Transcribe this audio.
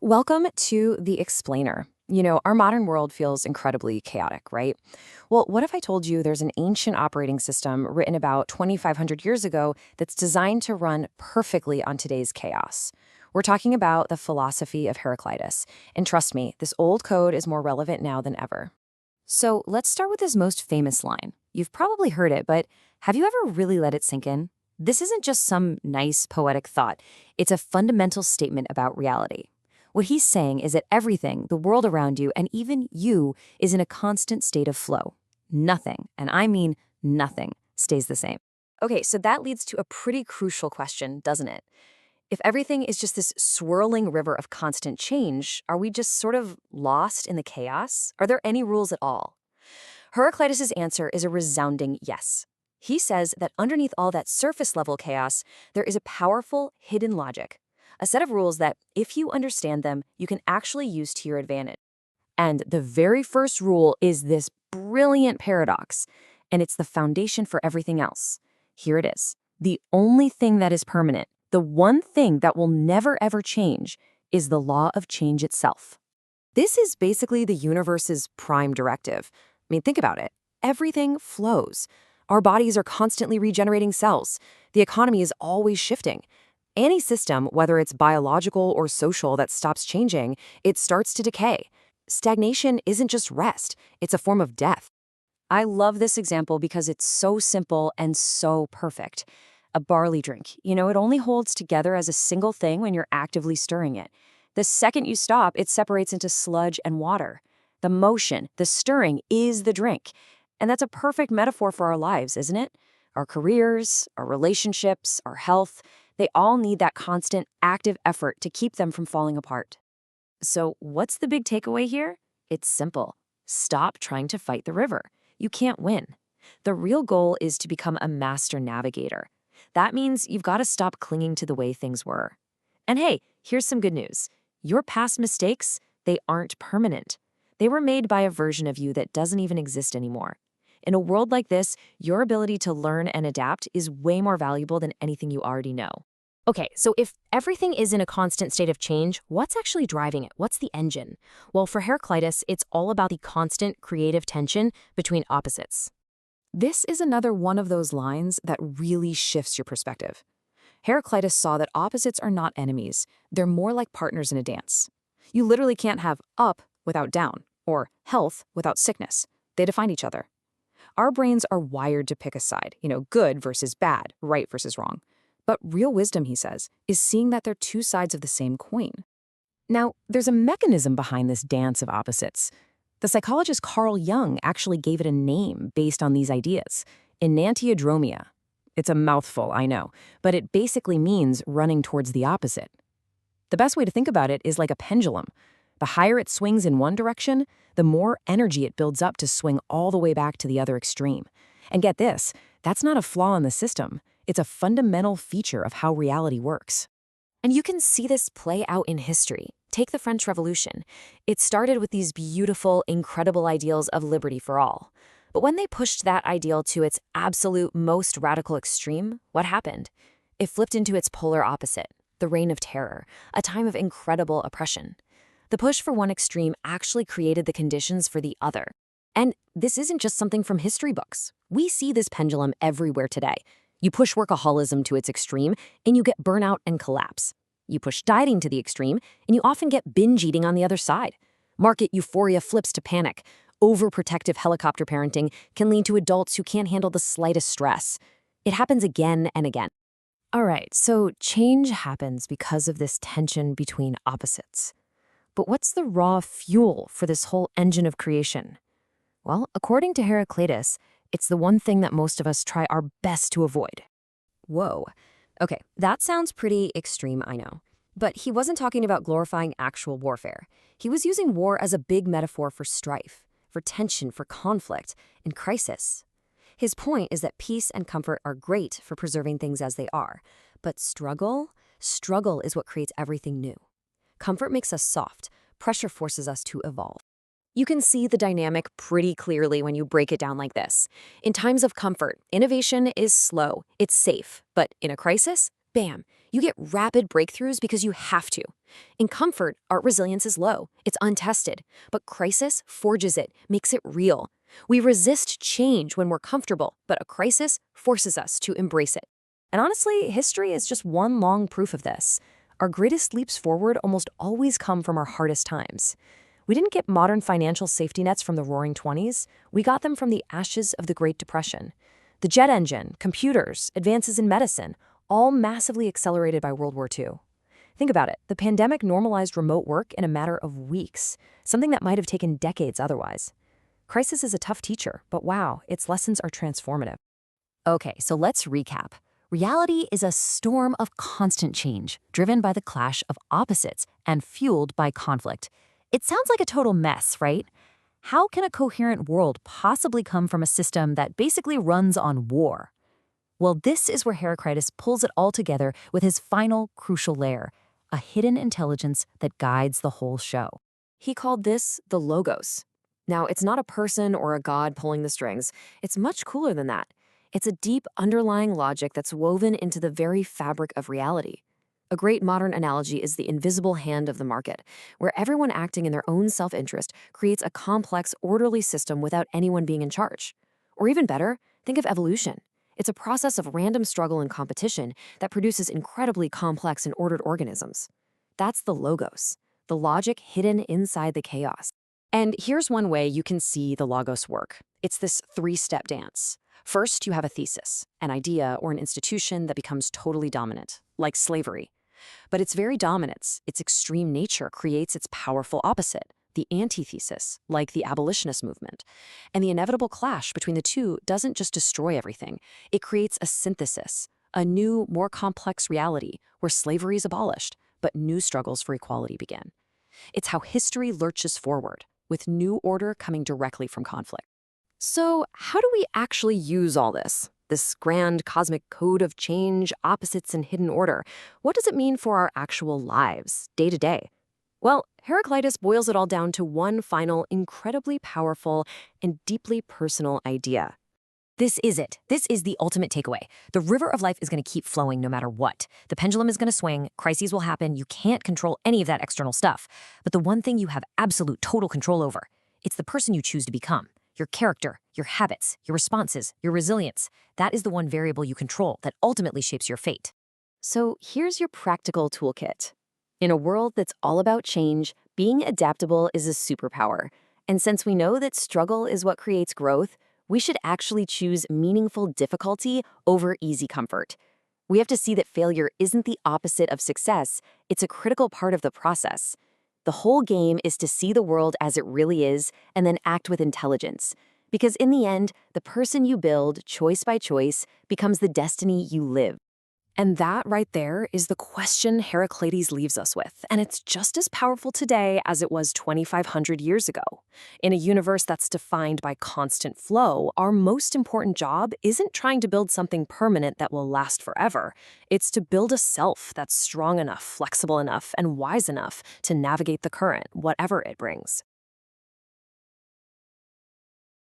Welcome to The Explainer. Our modern world feels incredibly chaotic, right? Well, what if I told you there's an ancient operating system written about 2,500 years ago that's designed to run perfectly on today's chaos? We're talking about the philosophy of Heraclitus. And trust me, this old code is more relevant now than ever. So let's start with his most famous line. You've probably heard it, but have you ever really let it sink in? This isn't just some nice poetic thought. It's a fundamental statement about reality. What he's saying is that everything, the world around you, and even you, is in a constant state of flow. Nothing, and I mean nothing, stays the same. Okay, so that leads to a pretty crucial question, doesn't it? If everything is just this swirling river of constant change, are we just sort of lost in the chaos? Are there any rules at all? Heraclitus' answer is a resounding yes. He says that underneath all that surface-level chaos, there is a powerful, hidden logic. A set of rules that, if you understand them, you can actually use to your advantage. And the very first rule is this brilliant paradox, and it's the foundation for everything else. Here it is. The only thing that is permanent, the one thing that will never ever change, is the law of change itself. This is basically the universe's prime directive. I mean, think about it. Everything flows. Our bodies are constantly regenerating cells. The economy is always shifting. Any system, whether it's biological or social, that stops changing, it starts to decay. Stagnation isn't just rest, it's a form of death. I love this example because it's so simple and so perfect. A barley drink, it only holds together as a single thing when you're actively stirring it. The second you stop, it separates into sludge and water. The motion, the stirring, is the drink. And that's a perfect metaphor for our lives, isn't it? Our careers, our relationships, our health, they all need that constant, active effort to keep them from falling apart. So what's the big takeaway here? It's simple. Stop trying to fight the river. You can't win. The real goal is to become a master navigator. That means you've got to stop clinging to the way things were. And hey, here's some good news. Your past mistakes, they aren't permanent. They were made by a version of you that doesn't even exist anymore. In a world like this, your ability to learn and adapt is way more valuable than anything you already know. Okay, so if everything is in a constant state of change, what's actually driving it? What's the engine? Well, for Heraclitus, it's all about the constant creative tension between opposites. This is another one of those lines that really shifts your perspective. Heraclitus saw that opposites are not enemies. They're more like partners in a dance. You literally can't have up without down, or health without sickness. They define each other. Our brains are wired to pick a side, good versus bad, right versus wrong. But real wisdom, he says, is seeing that they're two sides of the same coin. Now, there's a mechanism behind this dance of opposites. The psychologist Carl Jung actually gave it a name based on these ideas, enantiodromia. It's a mouthful, I know, but it basically means running towards the opposite. The best way to think about it is like a pendulum. The higher it swings in one direction, the more energy it builds up to swing all the way back to the other extreme. And get this, that's not a flaw in the system. It's a fundamental feature of how reality works. And you can see this play out in history. Take the French Revolution. It started with these beautiful, incredible ideals of liberty for all. But when they pushed that ideal to its absolute most radical extreme, what happened? It flipped into its polar opposite, the Reign of Terror, a time of incredible oppression. The push for one extreme actually created the conditions for the other. And this isn't just something from history books. We see this pendulum everywhere today. You push workaholism to its extreme, and you get burnout and collapse. You push dieting to the extreme, and you often get binge eating on the other side. Market euphoria flips to panic. Overprotective helicopter parenting can lead to adults who can't handle the slightest stress. It happens again and again. All right, so change happens because of this tension between opposites. But what's the raw fuel for this whole engine of creation? Well, according to Heraclitus, it's the one thing that most of us try our best to avoid. Whoa. Okay, that sounds pretty extreme, I know. But he wasn't talking about glorifying actual warfare. He was using war as a big metaphor for strife, for tension, for conflict, and crisis. His point is that peace and comfort are great for preserving things as they are. But struggle is what creates everything new. Comfort makes us soft. Pressure forces us to evolve. You can see the dynamic pretty clearly when you break it down like this. In times of comfort, innovation is slow, it's safe, but in a crisis, bam, you get rapid breakthroughs because you have to. In comfort, art resilience is low. It's untested. But crisis forges it, makes it real. We resist change when we're comfortable, but a crisis forces us to embrace it. And honestly, history is just one long proof of this. Our greatest leaps forward almost always come from our hardest times. We didn't get modern financial safety nets from the Roaring '20s. We got them from the ashes of the Great Depression. The jet engine, computers, advances in medicine, all massively accelerated by World War II. Think about it. The pandemic normalized remote work in a matter of weeks, something that might have taken decades otherwise. Crisis is a tough teacher, but wow, its lessons are transformative. Okay, so let's recap. Reality is a storm of constant change, driven by the clash of opposites and fueled by conflict. It sounds like a total mess, right? How can a coherent world possibly come from a system that basically runs on war? Well, this is where Heraclitus pulls it all together with his final crucial layer, a hidden intelligence that guides the whole show. He called this the Logos. Now, it's not a person or a god pulling the strings. It's much cooler than that. It's a deep underlying logic that's woven into the very fabric of reality. A great modern analogy is the invisible hand of the market, where everyone acting in their own self-interest creates a complex, orderly system without anyone being in charge. Or even better, think of evolution. It's a process of random struggle and competition that produces incredibly complex and ordered organisms. That's the Logos, the logic hidden inside the chaos. And here's one way you can see the Logos work. It's this three-step dance. First, you have a thesis, an idea or an institution that becomes totally dominant, like slavery. But its very dominance, its extreme nature, creates its powerful opposite, the antithesis, like the abolitionist movement. And the inevitable clash between the two doesn't just destroy everything, it creates a synthesis, a new, more complex reality where slavery is abolished, but new struggles for equality begin. It's how history lurches forward, with new order coming directly from conflict. So, how do we actually use all this? This grand cosmic code of change, opposites, and hidden order. What does it mean for our actual lives, day to day? Well, Heraclitus boils it all down to one final, incredibly powerful, and deeply personal idea. This is it. This is the ultimate takeaway. The river of life is going to keep flowing no matter what. The pendulum is going to swing, crises will happen, you can't control any of that external stuff. But the one thing you have absolute total control over, it's the person you choose to become. Your character, your habits, your responses, your resilience. That is the one variable you control that ultimately shapes your fate. So here's your practical toolkit. In a world that's all about change, being adaptable is a superpower. And since we know that struggle is what creates growth, we should actually choose meaningful difficulty over easy comfort. We have to see that failure isn't the opposite of success, it's a critical part of the process. The whole game is to see the world as it really is and then act with intelligence. Because in the end, the person you build, choice by choice, becomes the destiny you live. And that right there is the question Heraclitus leaves us with, and it's just as powerful today as it was 2,500 years ago. In a universe that's defined by constant flow, our most important job isn't trying to build something permanent that will last forever. It's to build a self that's strong enough, flexible enough, and wise enough to navigate the current, whatever it brings.